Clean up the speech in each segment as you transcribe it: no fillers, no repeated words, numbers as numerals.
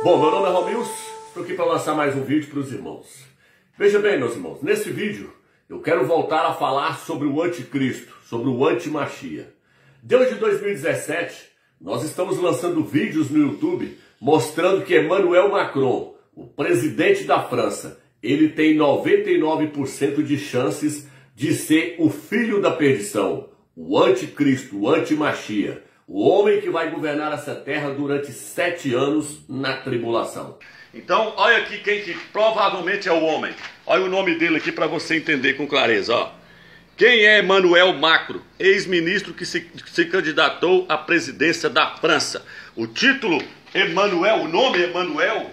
Bom, meu nome é Romilson, estou aqui para lançar mais um vídeo para os irmãos. Veja bem, meus irmãos, nesse vídeo eu quero voltar a falar sobre o anticristo, sobre o antimachia. Desde 2017, nós estamos lançando vídeos no YouTube mostrando que Emmanuel Macron, o presidente da França, ele tem 99% de chances de ser o filho da perdição, o anticristo, o antimachia. O homem que vai governar essa terra durante 7 anos na tribulação. Então, olha aqui quem que provavelmente é o homem. Olha o nome dele aqui para você entender com clareza. Ó. Quem é Emmanuel Macron? Ex-ministro que se candidatou à presidência da França. O título Emmanuel, o nome Emmanuel,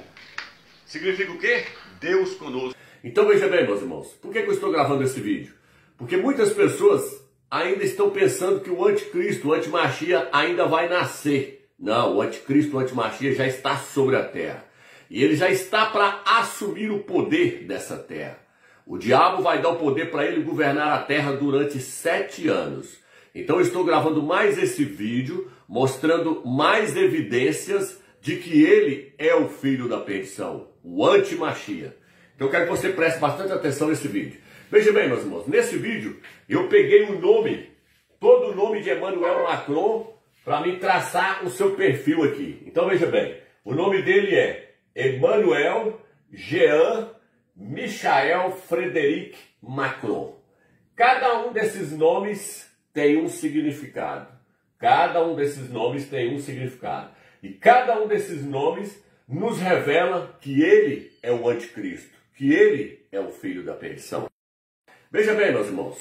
significa o quê? Deus conosco. Então veja bem, meus irmãos, por que eu estou gravando esse vídeo? Porque muitas pessoas ainda estão pensando que o anticristo, o antimachia, ainda vai nascer. Não, o anticristo, o antimachia já está sobre a terra. E ele já está para assumir o poder dessa terra. O diabo vai dar o poder para ele governar a terra durante 7 anos. Então eu estou gravando mais esse vídeo, mostrando mais evidências de que ele é o filho da perdição, o antimachia. Então eu quero que você preste bastante atenção nesse vídeo. Veja bem, meus irmãos, nesse vídeo eu peguei o nome, todo o nome de Emmanuel Macron, para me traçar o seu perfil aqui. Então veja bem, o nome dele é Emmanuel Jean Michel Frédéric Macron. Cada um desses nomes tem um significado. Cada um desses nomes tem um significado. E cada um desses nomes nos revela que ele é o anticristo, que ele é o filho da perdição. Veja bem, meus irmãos,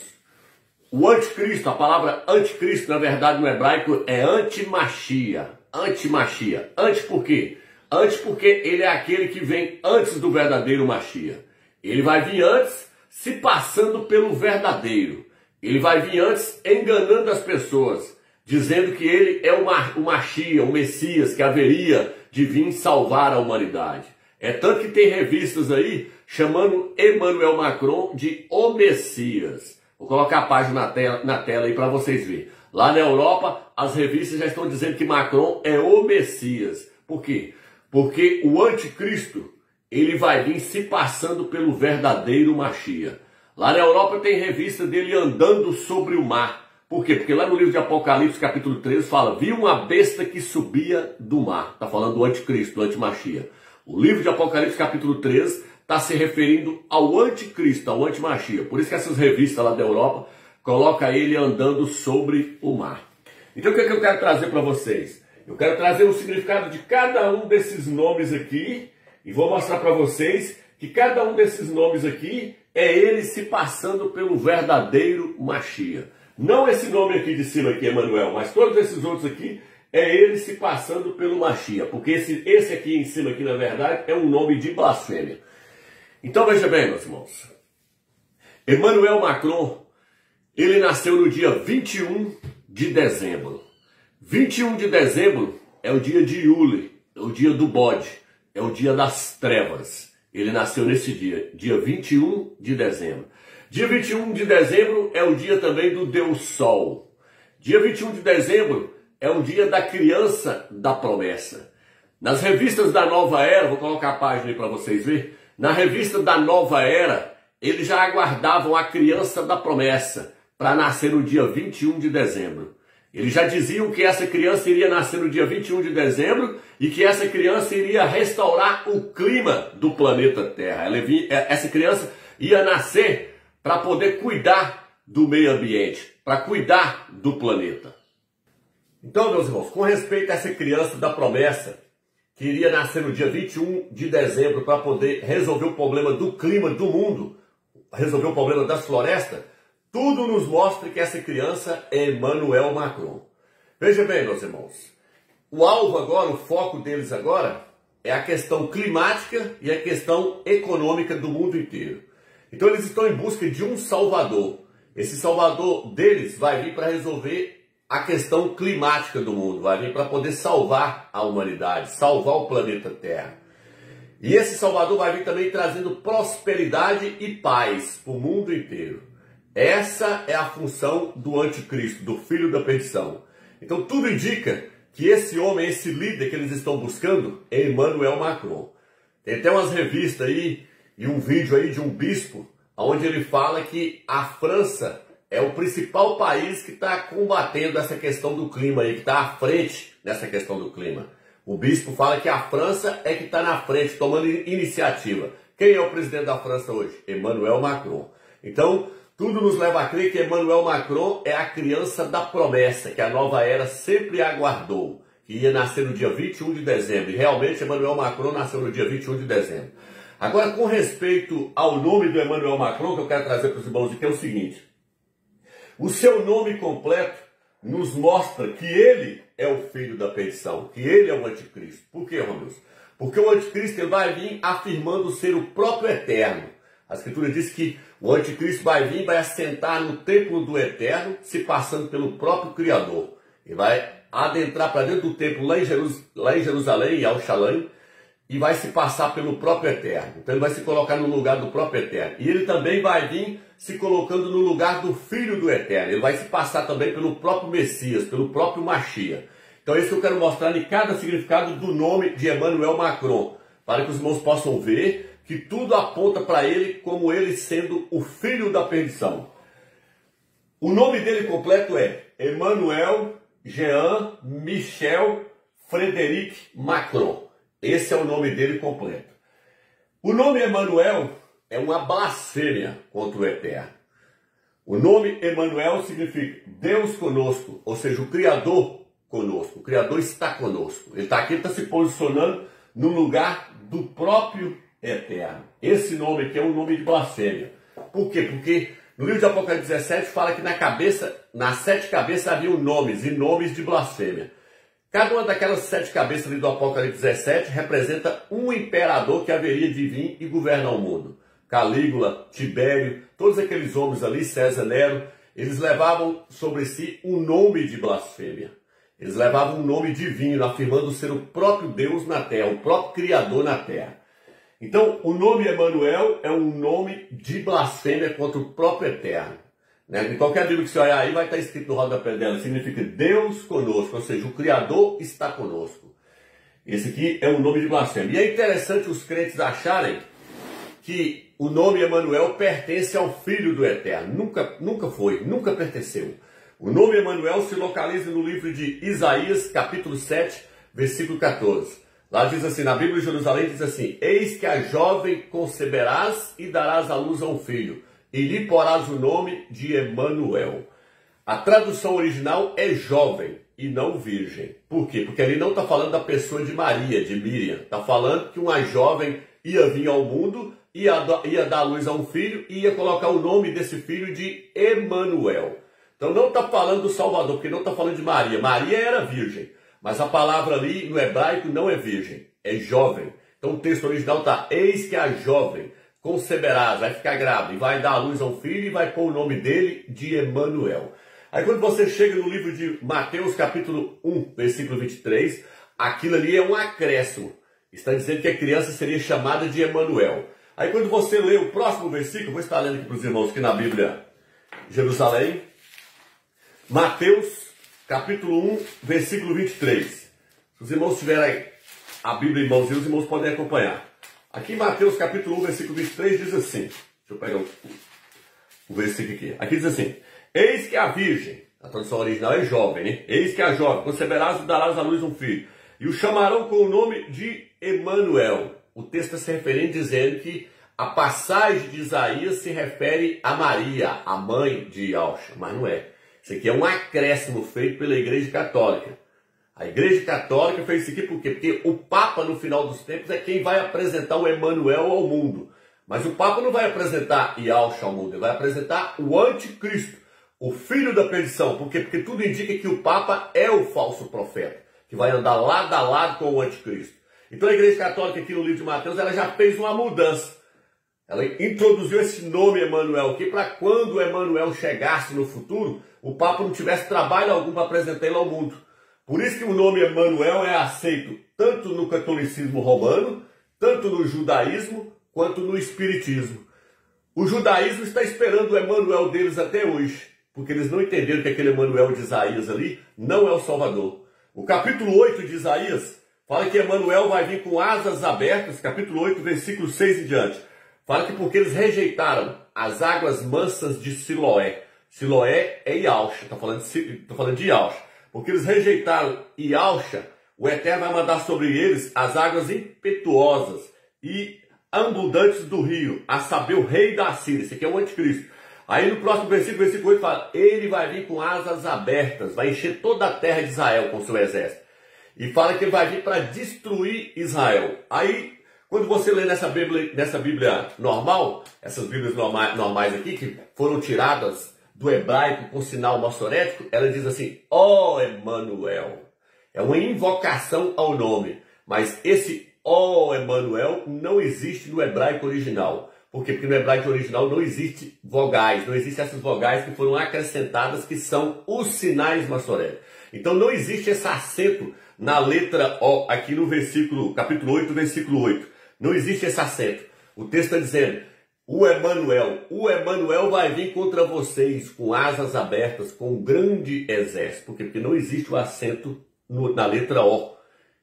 o anticristo, a palavra anticristo, na verdade, no hebraico, é antimachia. Antimachia. Anti por quê? Antes porque ele é aquele que vem antes do verdadeiro machia. Ele vai vir antes se passando pelo verdadeiro. Ele vai vir antes enganando as pessoas, dizendo que ele é o machia, o Messias, que haveria de vir salvar a humanidade. É tanto que tem revistas aí chamando Emmanuel Macron de o Messias. Vou colocar a página na tela aí para vocês verem. Lá na Europa, as revistas já estão dizendo que Macron é o Messias. Por quê? Porque o anticristo, ele vai vir se passando pelo verdadeiro machia. Lá na Europa tem revista dele andando sobre o mar. Por quê? Porque lá no livro de Apocalipse, capítulo 13, fala, viu uma besta que subia do mar. Está falando do anticristo, do antimachia. O livro de Apocalipse, capítulo 13, está se referindo ao anticristo, ao antimachia. Por isso que essas revistas lá da Europa colocam ele andando sobre o mar. Então o que é que eu quero trazer para vocês? Eu quero trazer o significado de cada um desses nomes aqui e vou mostrar para vocês que cada um desses nomes aqui é ele se passando pelo verdadeiro machia. Não esse nome aqui de cima aqui, Emmanuel, mas todos esses outros aqui é ele se passando pelo machia, porque esse aqui em cima, aqui na verdade, é um nome de blasfêmia. Então veja bem, meus irmãos, Emmanuel Macron, ele nasceu no dia 21 de dezembro. 21 de dezembro é o dia de Yule, é o dia do bode, é o dia das trevas. Ele nasceu nesse dia, dia 21 de dezembro. Dia 21 de dezembro é o dia também do Deus Sol. Dia 21 de dezembro é o dia da criança da promessa. Nas revistas da Nova Era, vou colocar a página aí para vocês verem. Na revista da Nova Era, eles já aguardavam a criança da promessa para nascer no dia 21 de dezembro. Eles já diziam que essa criança iria nascer no dia 21 de dezembro e que essa criança iria restaurar o clima do planeta Terra. Essa criança ia nascer para poder cuidar do meio ambiente, para cuidar do planeta. Então, meus irmãos, com respeito a essa criança da promessa, que iria nascer no dia 21 de dezembro para poder resolver o problema do clima do mundo, resolver o problema das florestas, tudo nos mostra que essa criança é Emmanuel Macron. Veja bem, meus irmãos, o alvo agora, o foco deles agora, é a questão climática e a questão econômica do mundo inteiro. Então eles estão em busca de um salvador. Esse salvador deles vai vir para resolver a questão climática do mundo, vai vir para poder salvar a humanidade, salvar o planeta Terra. E esse salvador vai vir também trazendo prosperidade e paz para o mundo inteiro. Essa é a função do anticristo, do filho da perdição. Então tudo indica que esse homem, esse líder que eles estão buscando é Emmanuel Macron. Tem até umas revistas aí e um vídeo aí de um bispo onde ele fala que a França é o principal país que está combatendo essa questão do clima aí, que está à frente nessa questão do clima. O bispo fala que a França é que está na frente, tomando iniciativa. Quem é o presidente da França hoje? Emmanuel Macron. Então, tudo nos leva a crer que Emmanuel Macron é a criança da promessa, que a nova era sempre aguardou, que ia nascer no dia 21 de dezembro. E realmente Emmanuel Macron nasceu no dia 21 de dezembro. Agora, com respeito ao nome do Emmanuel Macron, que eu quero trazer para os irmãos aqui, é o seguinte. O seu nome completo nos mostra que ele é o filho da perdição, que ele é o anticristo. Por quê, Romilson? Porque o anticristo ele vai vir afirmando ser o próprio eterno. A Escritura diz que o anticristo vai vir e vai assentar no templo do eterno, se passando pelo próprio Criador. Ele vai adentrar para dentro do templo lá em Jerusalém, em Al-Shalem, e vai se passar pelo próprio eterno. Então ele vai se colocar no lugar do próprio eterno. E ele também vai vir se colocando no lugar do filho do eterno. Ele vai se passar também pelo próprio Messias, pelo próprio Mashiach. Então é isso que eu quero mostrar em cada significado do nome de Emmanuel Macron, para que os irmãos possam ver que tudo aponta para ele como ele sendo o filho da perdição. O nome dele completo é Emmanuel Jean Michel Frédéric Macron. Esse é o nome dele completo. O nome Emmanuel é uma blasfêmia contra o Eterno. O nome Emmanuel significa Deus conosco, ou seja, o Criador conosco. O Criador está conosco. Ele está aqui, está se posicionando no lugar do próprio Eterno. Esse nome aqui é um nome de blasfêmia. Por quê? Porque no livro de Apocalipse 17 fala que nas 7 cabeças haviam nomes, e nomes de blasfêmia. Cada uma daquelas 7 cabeças ali do Apocalipse 17 representa um imperador que haveria de vir e governar o mundo. Calígula, Tibério, todos aqueles homens ali, César, Nero, eles levavam sobre si um nome de blasfêmia. Eles levavam um nome divino, afirmando ser o próprio Deus na terra, o próprio Criador na terra. Então, o nome Emmanuel é um nome de blasfêmia contra o próprio Eterno. Em qualquer livro que você olhar aí vai estar escrito no rodapé dela, significa Deus conosco, ou seja, o Criador está conosco. Esse aqui é um nome de blasfêmia. E é interessante os crentes acharem que o nome Emmanuel pertence ao Filho do Eterno. Nunca foi, nunca pertenceu. O nome Emmanuel se localiza no livro de Isaías, capítulo 7, versículo 14. Lá diz assim, na Bíblia de Jerusalém diz assim, eis que a jovem conceberás e darás à luz a um filho, e lhe porás o nome de Emmanuel. A tradução original é jovem e não virgem. Por quê? Porque ali não está falando da pessoa de Maria, de Miriam. Está falando que uma jovem ia vir ao mundo, ia dar à luz a um filho e ia colocar o nome desse filho de Emmanuel. Então não está falando do Salvador, porque não está falando de Maria. Maria era virgem, mas a palavra ali no hebraico não é virgem, é jovem. Então o texto original está, eis que a jovem conceberás, vai ficar grávida e vai dar à luz a um filho e vai pôr o nome dele de Emmanuel. Aí quando você chega no livro de Mateus capítulo 1, versículo 23, aquilo ali é um acréscimo. Está dizendo que a criança seria chamada de Emmanuel. Aí quando você lê o próximo versículo, vou estar lendo aqui para os irmãos aqui na Bíblia Jerusalém, Mateus capítulo 1, versículo 23. Se os irmãos tiverem a Bíblia em mãos, os irmãos podem acompanhar. Aqui em Mateus capítulo 1, versículo 23 diz assim, deixa eu pegar o versículo aqui. Aqui diz assim, eis que a virgem, a tradução original é jovem, né? Eis que a jovem, conceberás e darás à luz um filho, e o chamarão com o nome de Emmanuel. O texto está se referindo dizendo que a passagem de Isaías se refere a Maria, a mãe de Yahshua, mas não é. Isso aqui é um acréscimo feito pela Igreja Católica. A Igreja Católica fez isso aqui por quê? Porque o Papa, no final dos tempos, é quem vai apresentar o Emmanuel ao mundo. Mas o Papa não vai apresentar Yahshua ao mundo, ele vai apresentar o anticristo, o filho da perdição. Por quê? Porque tudo indica que o Papa é o falso profeta, que vai andar lado a lado com o anticristo. Então a Igreja Católica aqui no livro de Mateus, ela já fez uma mudança. Ela introduziu esse nome Emmanuel aqui para quando o Emmanuel chegasse no futuro, o Papa não tivesse trabalho algum para apresentar ele ao mundo. Por isso que o nome Emmanuel é aceito tanto no catolicismo romano, tanto no judaísmo, quanto no espiritismo. O judaísmo está esperando o Emmanuel deles até hoje, porque eles não entenderam que aquele Emmanuel de Isaías ali não é o Salvador. O capítulo 8 de Isaías fala que Emanuel vai vir com asas abertas, capítulo 8, versículo 6 e diante. Fala que porque eles rejeitaram as águas mansas de Siloé. Siloé é Iauxa, tô falando de Iauxa. Porque eles rejeitaram Iauxa, o Eterno vai mandar sobre eles as águas impetuosas e abundantes do rio, a saber, o rei da Síria. Esse aqui é o anticristo. Aí no próximo versículo 8 fala, ele vai vir com asas abertas, vai encher toda a terra de Israel com seu exército. E fala que ele vai vir para destruir Israel. Aí, quando você lê nessa Bíblia normal, essas Bíblias normais aqui, que foram tiradas do hebraico com sinal massorético, ela diz assim, ó Emanuel. É uma invocação ao nome. Mas esse ó Emanuel não existe no hebraico original. Por quê? Porque no hebraico original não existe vogais, não existem essas vogais que foram acrescentadas, que são os sinais massoréticos. Então não existe esse acento na letra O, aqui no capítulo 8, versículo 8. Não existe esse acento. O texto está dizendo, o Emanuel vai vir contra vocês com asas abertas, com um grande exército. Por quê? Porque não existe o acento na letra O.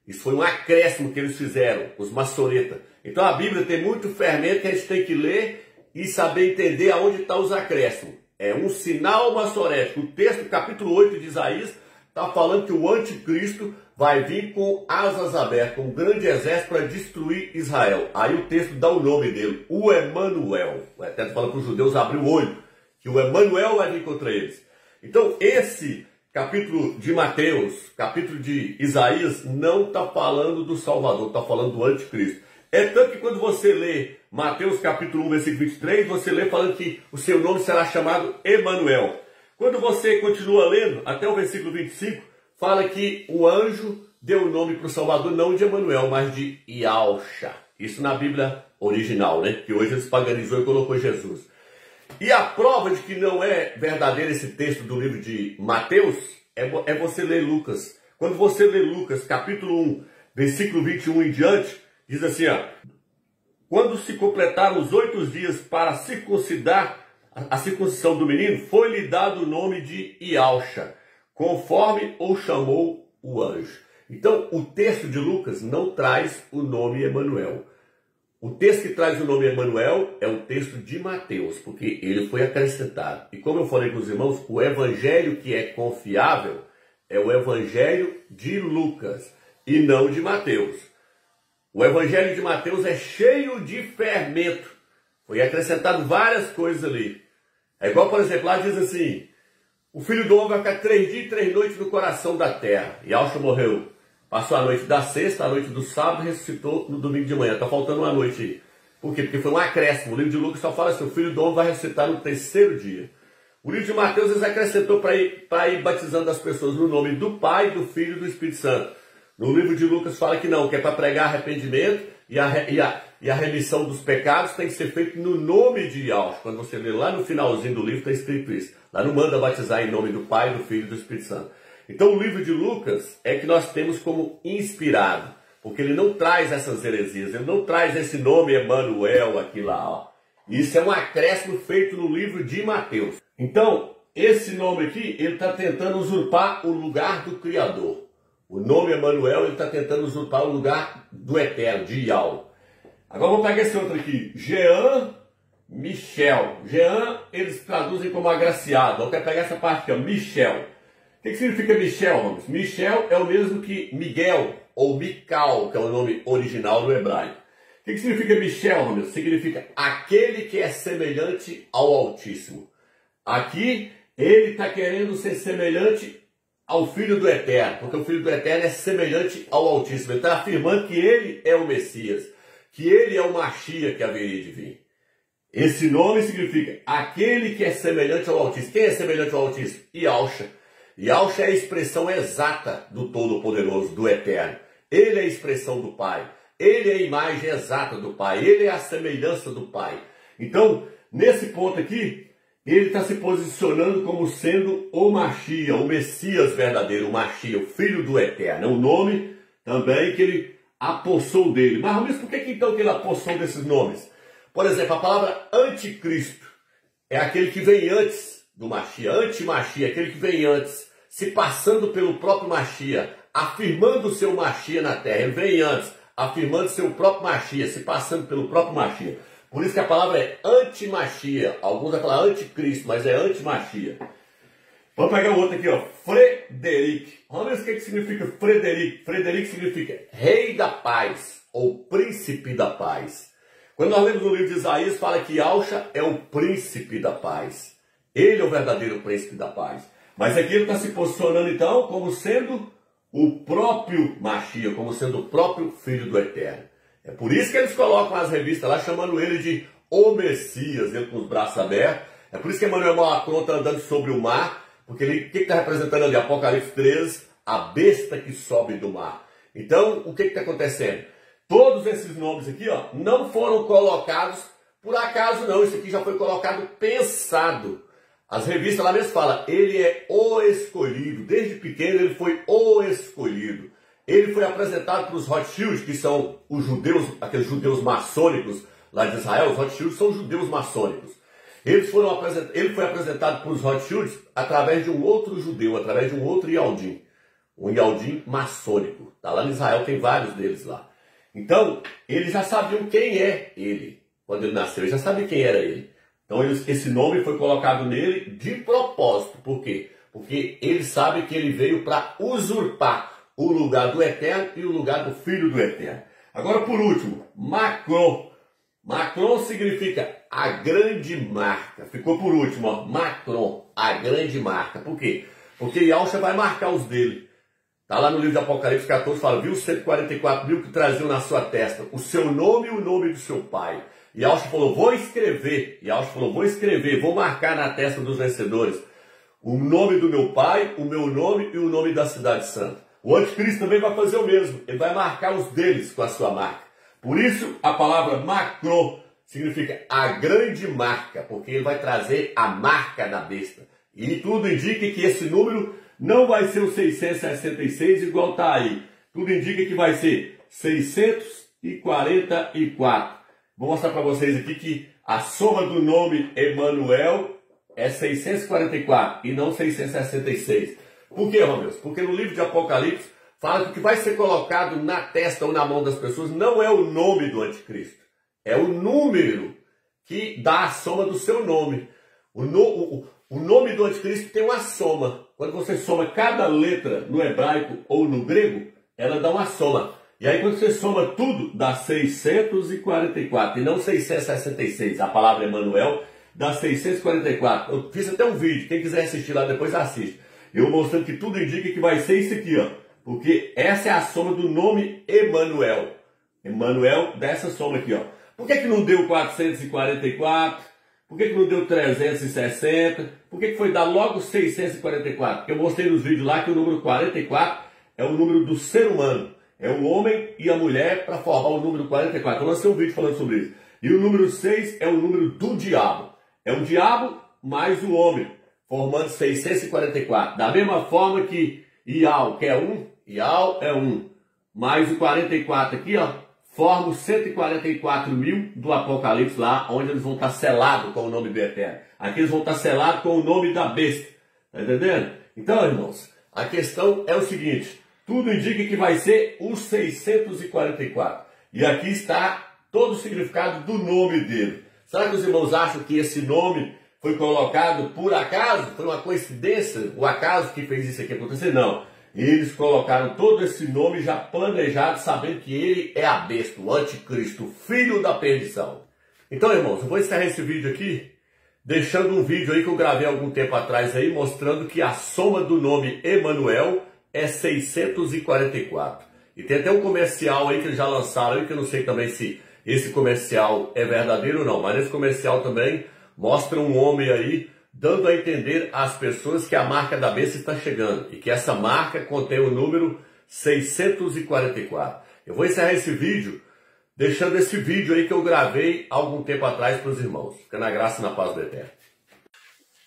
Isso foi um acréscimo que eles fizeram, os maçoretas. Então a Bíblia tem muito fermento que a gente tem que ler e saber entender aonde estão os acréscimos. É um sinal maçorético. O texto, capítulo 8 de Isaías, está falando que o anticristo vai vir com asas abertas, com um grande exército para destruir Israel. Aí o texto dá o nome dele, o Emanuel. O Eterno fala para os judeus abrir o olho, que o Emanuel vai vir contra eles. Então esse capítulo de Mateus, capítulo de Isaías, não está falando do Salvador, está falando do anticristo. É tanto que quando você lê Mateus capítulo 1, versículo 23, você lê falando que o seu nome será chamado Emanuel. Quando você continua lendo, até o versículo 25, fala que o anjo deu o nome para o Salvador, não de Emanuel, mas de Iauxa. Isso na Bíblia original, né? Que hoje eles paganizou e colocou Jesus. E a prova de que não é verdadeiro esse texto do livro de Mateus é você ler Lucas. Quando você lê Lucas, capítulo 1, versículo 21 em diante, diz assim, ó, quando se completaram os 8 dias para circuncidar a circuncisão do menino, foi-lhe dado o nome de Iauxa, conforme o chamou o anjo. Então, o texto de Lucas não traz o nome Emanuel. O texto que traz o nome Emanuel é o texto de Mateus, porque ele foi acrescentado. E como eu falei com os irmãos, o evangelho que é confiável é o evangelho de Lucas e não de Mateus. O evangelho de Mateus é cheio de fermento. Foi acrescentado várias coisas ali. É igual, por exemplo, lá diz assim, o filho do homem vai ficar 3 dias e 3 noites no coração da terra. Iauxa morreu. Passou a noite da sexta, a noite do sábado, ressuscitou no domingo de manhã. Está faltando uma noite aí. Por quê? Porque foi um acréscimo. O livro de Lucas só fala assim, o filho do homem vai ressuscitar no 3º dia. O livro de Mateus eles acrescentou para ir batizando as pessoas no nome do Pai, do Filho e do Espírito Santo. No livro de Lucas fala que não, que é para pregar arrependimento e a remissão dos pecados tem que ser feito no nome de Iauxa. Quando você lê lá no finalzinho do livro está escrito isso. Lá não manda batizar em nome do Pai, do Filho e do Espírito Santo. Então o livro de Lucas é que nós temos como inspirado, porque ele não traz essas heresias, ele não traz esse nome Emanuel aqui lá. Ó. Isso é um acréscimo feito no livro de Mateus. Então, esse nome aqui, ele está tentando usurpar o lugar do Criador. O nome Emanuel, ele está tentando usurpar o lugar do Eterno, de Yahweh. Agora vamos pegar esse outro aqui, Jean Michel. Jean, eles traduzem como agraciado. Vamos pegar essa parte aqui, ó, Michel. O que significa Michel, irmãos? Michel é o mesmo que Miguel ou Mical, que é o nome original do hebraico. O que significa Michel, irmãos? Significa aquele que é semelhante ao Altíssimo. Aqui, ele está querendo ser semelhante ao Filho do Eterno, porque o Filho do Eterno é semelhante ao Altíssimo. Ele está afirmando que ele é o Messias, que ele é o Mashiach que haveria de vir. Esse nome significa aquele que é semelhante ao Altíssimo. Quem é semelhante ao Altíssimo? Iauxa. Iauxa é a expressão exata do Todo-Poderoso, do Eterno. Ele é a expressão do Pai. Ele é a imagem exata do Pai. Ele é a semelhança do Pai. Então, nesse ponto aqui, ele está se posicionando como sendo o Mashiach, o Messias verdadeiro, o Mashiach, o Filho do Eterno. É um nome também que ele apossou dele. Mas por que então que ele apossou desses nomes? Por exemplo, a palavra anticristo é aquele que vem antes do Mashiach, anti-Mashiach, aquele que vem antes, se passando pelo próprio Mashiach, afirmando o seu Machia na terra. Ele vem antes, afirmando seu próprio Machia, se passando pelo próprio Machia. Por isso que a palavra é anti-Machia. Alguns vão falar anticristo, mas é anti-Machia. Vamos pegar o outro aqui, ó. Frederic. Vamos ver o que significa Frederic. Frederic significa rei da paz, ou príncipe da paz. Quando nós lemos no livro de Isaías, fala que Yahshua é o príncipe da paz. Ele é o verdadeiro príncipe da paz. Mas aqui ele está se posicionando, então, como sendo o próprio Machia, como sendo o próprio Filho do Eterno. É por isso que eles colocam as revistas lá, chamando ele de O Messias, ele com os braços abertos. É por isso que Emmanuel Macron está andando sobre o mar, porque ele, o que está representando ali? Apocalipse 13, a besta que sobe do mar. Então, o que está acontecendo? Todos esses nomes aqui, ó, não foram colocados por acaso, não. Isso aqui já foi colocado pensado. As revistas lá mesmo falam, ele é o escolhido. Desde pequeno ele foi o escolhido. Ele foi apresentado para os Rothschild, que são os judeus, aqueles judeus maçônicos lá de Israel. Os Rothschild são judeus maçônicos. Ele foi apresentado para os Rothschild através de um outro judeu, através de um outro Yaldim. Um Yaldim maçônico. Tá lá em Israel, tem vários deles lá. Então, eles já sabiam quem é ele. Quando ele nasceu, eles já sabiam quem era ele. Então, esse nome foi colocado nele de propósito. Por quê? Porque ele sabe que ele veio para usurpar o lugar do Eterno e o lugar do Filho do Eterno. Agora, por último, Macron. Macron significa a grande marca. Ficou por último, ó. Macron, a grande marca. Por quê? Porque Yahshua vai marcar os dele. Está lá no livro de Apocalipse 14, fala, viu os 144 mil que traziam na sua testa o seu nome e o nome do seu pai. E Yahshua falou, vou escrever. Yahshua falou, vou escrever, vou marcar na testa dos vencedores o nome do meu pai, o meu nome e o nome da cidade santa. O anticristo também vai fazer o mesmo. Ele vai marcar os deles com a sua marca. Por isso, a palavra Macron significa a grande marca, porque ele vai trazer a marca da besta. E tudo indica que esse número não vai ser o 666 igual está aí. Tudo indica que vai ser 644. Vou mostrar para vocês aqui que a soma do nome Emmanuel é 644 e não 666. Por quê, Romeus? Porque no livro de Apocalipse fala que o que vai ser colocado na testa ou na mão das pessoas não é o nome do anticristo. É o número que dá a soma do seu nome. O nome do anticristo tem uma soma. Quando você soma cada letra no hebraico ou no grego, ela dá uma soma. E aí quando você soma tudo, dá 644 e não 666. A palavra Emmanuel dá 644. Eu fiz até um vídeo, quem quiser assistir lá depois assiste. Eu mostrando que tudo indica que vai ser isso aqui, ó. Porque essa é a soma do nome Emmanuel. Emmanuel dessa soma aqui, ó. Por que não deu 444? Por que não deu 360? Por que foi dar logo 644? Porque eu mostrei nos vídeos lá que o número 44 é o número do ser humano. É o homem e a mulher para formar o número 44. Eu lancei um vídeo falando sobre isso. E o número 6 é o número do diabo. É o diabo mais o homem, formando 644. Da mesma forma que Ial, que é 1, Ial é 1. Mais o 44 aqui, ó, forma os 144 mil do Apocalipse lá, onde eles vão estar selados com o nome do Eterno. Aqui eles vão estar selados com o nome da besta. Tá entendendo? Então, irmãos, a questão é o seguinte. Tudo indica que vai ser os 644. E aqui está todo o significado do nome dele. Será que os irmãos acham que esse nome foi colocado por acaso? Foi uma coincidência? O acaso que fez isso aqui acontecer? Não. Eles colocaram todo esse nome já planejado, sabendo que ele é a besta, o anticristo, o filho da perdição. Então, irmãos, eu vou encerrar esse vídeo aqui, deixando um vídeo aí que eu gravei algum tempo atrás aí, mostrando que a soma do nome Emmanuel é 644. E tem até um comercial aí que eles já lançaram aí, que eu não sei também se esse comercial é verdadeiro ou não, mas esse comercial também mostra um homem aí dando a entender às pessoas que a marca da besta está chegando e que essa marca contém o número 644. Eu vou encerrar esse vídeo deixando esse vídeo aí que eu gravei há algum tempo atrás para os irmãos. Fica na graça e na paz do Eterno.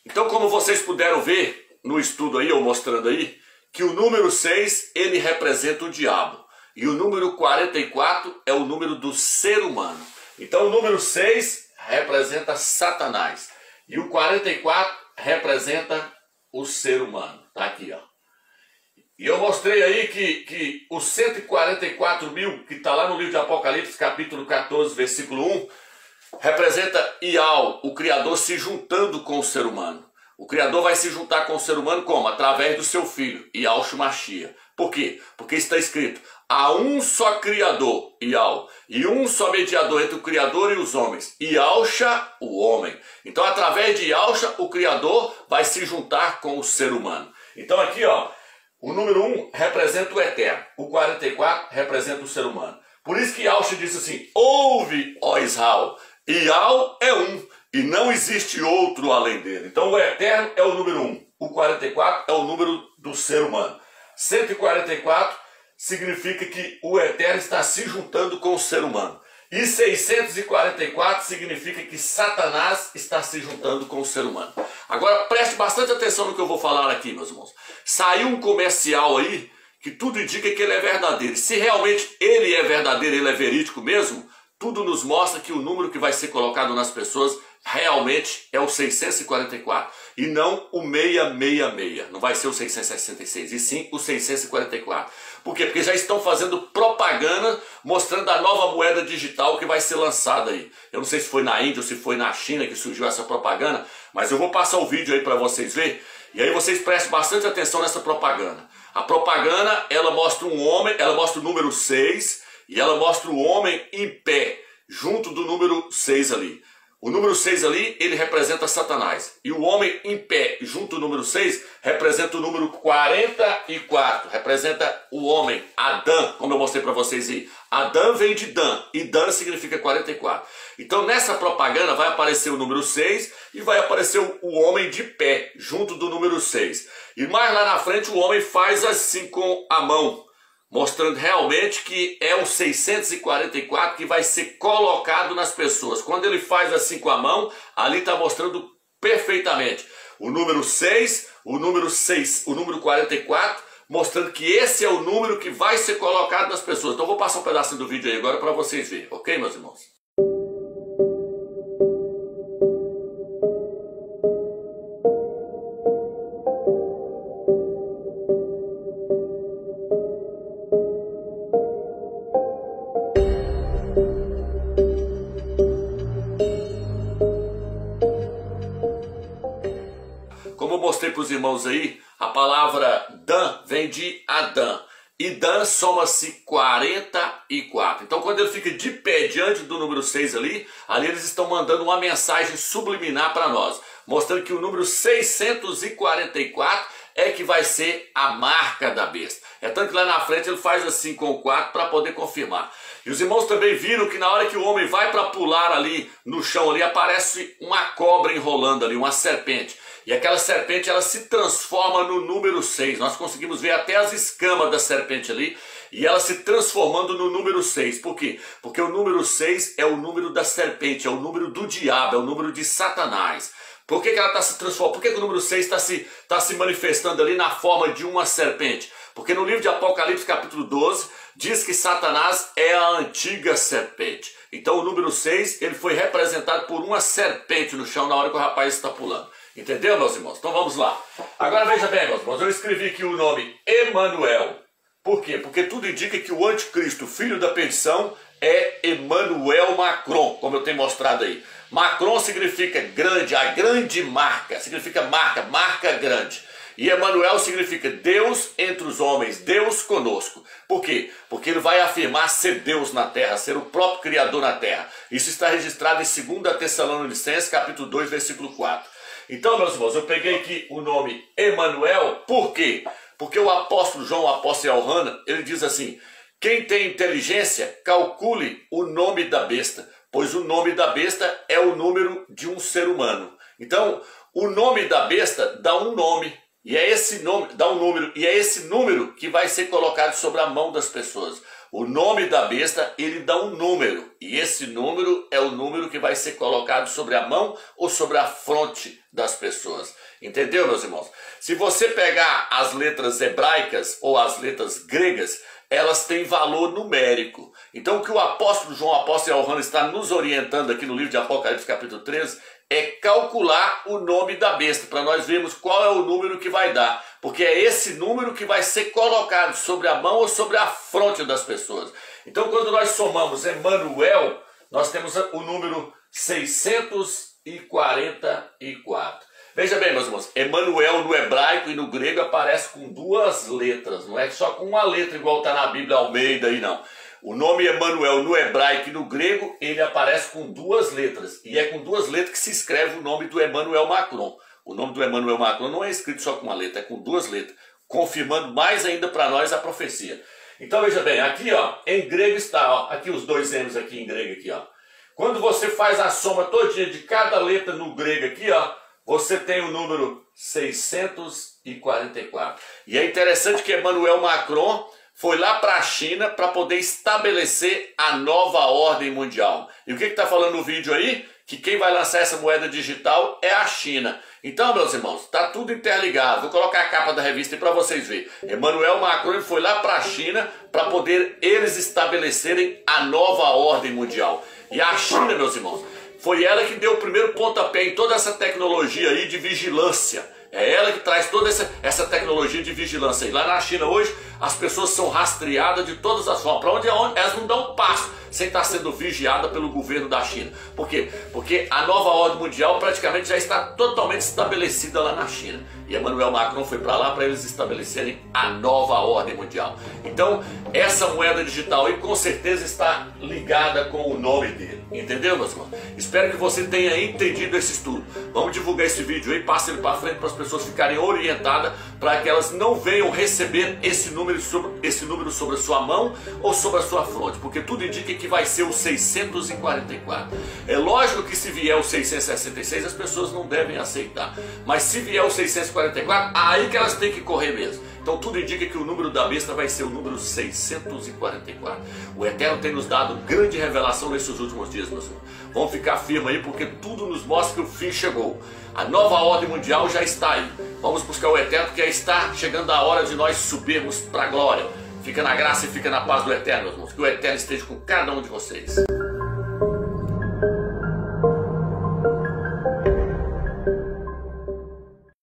Então, como vocês puderam ver no estudo aí, eu mostrando aí, que o número 6, ele representa o diabo. E o número 44 é o número do ser humano. Então, o número 6 representa Satanás. E o 44 representa o ser humano. Tá aqui, ó. E eu mostrei aí que os 144 mil, que está lá no livro de Apocalipse, capítulo 14, versículo 1, representa Ial, o Criador se juntando com o ser humano. O Criador vai se juntar com o ser humano como? Através do seu filho, Yahshua Mashiach. Por quê? Porque está escrito, há um só Criador, Ial, e um só mediador entre o Criador e os homens, Yahshua, o homem. Então, através de Yahshua, o Criador vai se juntar com o ser humano. Então, aqui, ó, o número 1 representa o eterno, o 44 representa o ser humano. Por isso que Yahshua disse assim, ouve, ó Israel, Ial é um, e não existe outro além dele. Então o eterno é o número 1, o 44 é o número do ser humano. 144 significa que o eterno está se juntando com o ser humano. E 644 significa que Satanás está se juntando com o ser humano. Agora preste bastante atenção no que eu vou falar aqui, meus irmãos. Saiu um comercial aí que tudo indica que ele é verdadeiro. Se realmente ele é verdadeiro, ele é verídico mesmo, tudo nos mostra que o número que vai ser colocado nas pessoas realmente é o 644 e não o 666, não vai ser o 666 e sim o 644. Por quê? Porque já estão fazendo propaganda mostrando a nova moeda digital que vai ser lançada aí. Eu não sei se foi na Índia ou se foi na China que surgiu essa propaganda, mas eu vou passar o vídeo aí para vocês verem e aí vocês prestem bastante atenção nessa propaganda. A propaganda, ela mostra um homem, ela mostra o número 6 e ela mostra o homem em pé, junto do número 6 ali. O número 6 ali, ele representa Satanás. E o homem em pé, junto ao número 6, representa o número 44. Representa o homem, Adão, como eu mostrei para vocês aí. Adão vem de Dan, e Dan significa 44. Então nessa propaganda vai aparecer o número 6 e vai aparecer o homem de pé, junto do número 6. E mais lá na frente o homem faz assim com a mão, mostrando realmente que é o 644 que vai ser colocado nas pessoas. Quando ele faz assim com a mão, ali está mostrando perfeitamente o número 6, o número 44, mostrando que esse é o número que vai ser colocado nas pessoas. Então eu vou passar um pedacinho do vídeo aí agora para vocês verem, ok, meus irmãos? Como eu mostrei para os irmãos aí, a palavra Dan vem de Adão. E Dan soma-se 44. Então quando ele fica de pé diante do número 6 ali eles estão mandando uma mensagem subliminar para nós, mostrando que o número 644 é que vai ser a marca da besta. É tanto que lá na frente ele faz assim com o 4 para poder confirmar. E os irmãos também viram que na hora que o homem vai para pular ali no chão ali, aparece uma cobra enrolando ali, uma serpente. E aquela serpente, ela se transforma no número 6. Nós conseguimos ver até as escamas da serpente ali. E ela se transformando no número 6. Por quê? Porque o número 6 é o número da serpente, é o número do diabo, é o número de Satanás. Por que ela está se transformando? Por que o número 6 está se manifestando ali na forma de uma serpente? Porque no livro de Apocalipse, capítulo 12, diz que Satanás é a antiga serpente. Então o número 6, ele foi representado por uma serpente no chão na hora que o rapaz está pulando. Entendeu, meus irmãos? Então vamos lá. Agora veja bem, meus irmãos, eu escrevi aqui o nome Emanuel. Por quê? Porque tudo indica que o anticristo, filho da perdição, é Emmanuel Macron, como eu tenho mostrado aí. Macron significa grande, a grande marca, significa marca, marca grande. E Emanuel significa Deus entre os homens, Deus conosco. Por quê? Porque ele vai afirmar ser Deus na terra, ser o próprio Criador na terra. Isso está registrado em 2 Tessalonicenses, capítulo 2, versículo 4. Então, meus irmãos, eu peguei aqui o nome Emanuel, por quê? Porque o apóstolo João, o apóstolo Yohanan, ele diz assim, quem tem inteligência, calcule o nome da besta, pois o nome da besta é o número de um ser humano. Então, o nome da besta dá um nome, e é esse nome, dá um número, e é esse número que vai ser colocado sobre a mão das pessoas. O nome da besta, ele dá um número, e esse número é o número que vai ser colocado sobre a mão ou sobre a fronte das pessoas. Entendeu, meus irmãos? Se você pegar as letras hebraicas ou as letras gregas, elas têm valor numérico. Então o que o apóstolo João, o apóstolo Yohanan, está nos orientando aqui no livro de Apocalipse capítulo 13 é calcular o nome da besta, para nós vermos qual é o número que vai dar, porque é esse número que vai ser colocado sobre a mão ou sobre a fronte das pessoas. Então quando nós somamos Emanuel, nós temos o número 644. Veja bem, meus irmãos, Emanuel no hebraico e no grego aparece com duas letras, não é só com uma letra igual está na Bíblia Almeida aí não. O nome Emanuel no hebraico e no grego, ele aparece com duas letras, e é com duas letras que se escreve o nome do Emmanuel Macron. O nome do Emmanuel Macron não é escrito só com uma letra, é com duas letras, confirmando mais ainda para nós a profecia. Então veja bem, aqui ó, em grego está, ó, aqui os dois M's aqui em grego aqui, ó. Quando você faz a soma todinha de cada letra no grego aqui, ó, você tem o número 644. E é interessante que Emmanuel Macron foi lá para a China para poder estabelecer a nova ordem mundial. E o que está falando no vídeo aí? Que quem vai lançar essa moeda digital é a China. Então, meus irmãos, está tudo interligado. Vou colocar a capa da revista aí para vocês verem. Emmanuel Macron foi lá para a China para poder eles estabelecerem a nova ordem mundial. E a China, meus irmãos, foi ela que deu o primeiro pontapé em toda essa tecnologia aí de vigilância. É ela que traz toda essa tecnologia de vigilância. E lá na China hoje, as pessoas são rastreadas de todas as formas. Para onde elas não dão um passo sem estar sendo vigiada pelo governo da China. Por quê? Porque a nova ordem mundial praticamente já está totalmente estabelecida lá na China. E Emmanuel Macron foi para lá para eles estabelecerem a nova ordem mundial. Então, essa moeda digital aí com certeza está ligada com o nome dele. Entendeu, meus irmãos? Espero que você tenha entendido esse estudo. Vamos divulgar esse vídeo aí, passa ele para frente para as pessoas ficarem orientadas, para que elas não venham receber esse número sobre a sua mão ou sobre a sua fronte, porque tudo indica que vai ser o 644. É lógico que se vier o 666 as pessoas não devem aceitar, mas se vier o 644, aí que elas têm que correr mesmo. Então tudo indica que o número da besta vai ser o número 644. O Eterno tem nos dado grande revelação nesses últimos dias, meus irmãos. Vamos ficar firmes aí, porque tudo nos mostra que o fim chegou. A nova ordem mundial já está aí. Vamos buscar o Eterno, porque está chegando a hora de nós subirmos para a glória. Fica na graça e fica na paz do Eterno, meus irmãos. Que o Eterno esteja com cada um de vocês.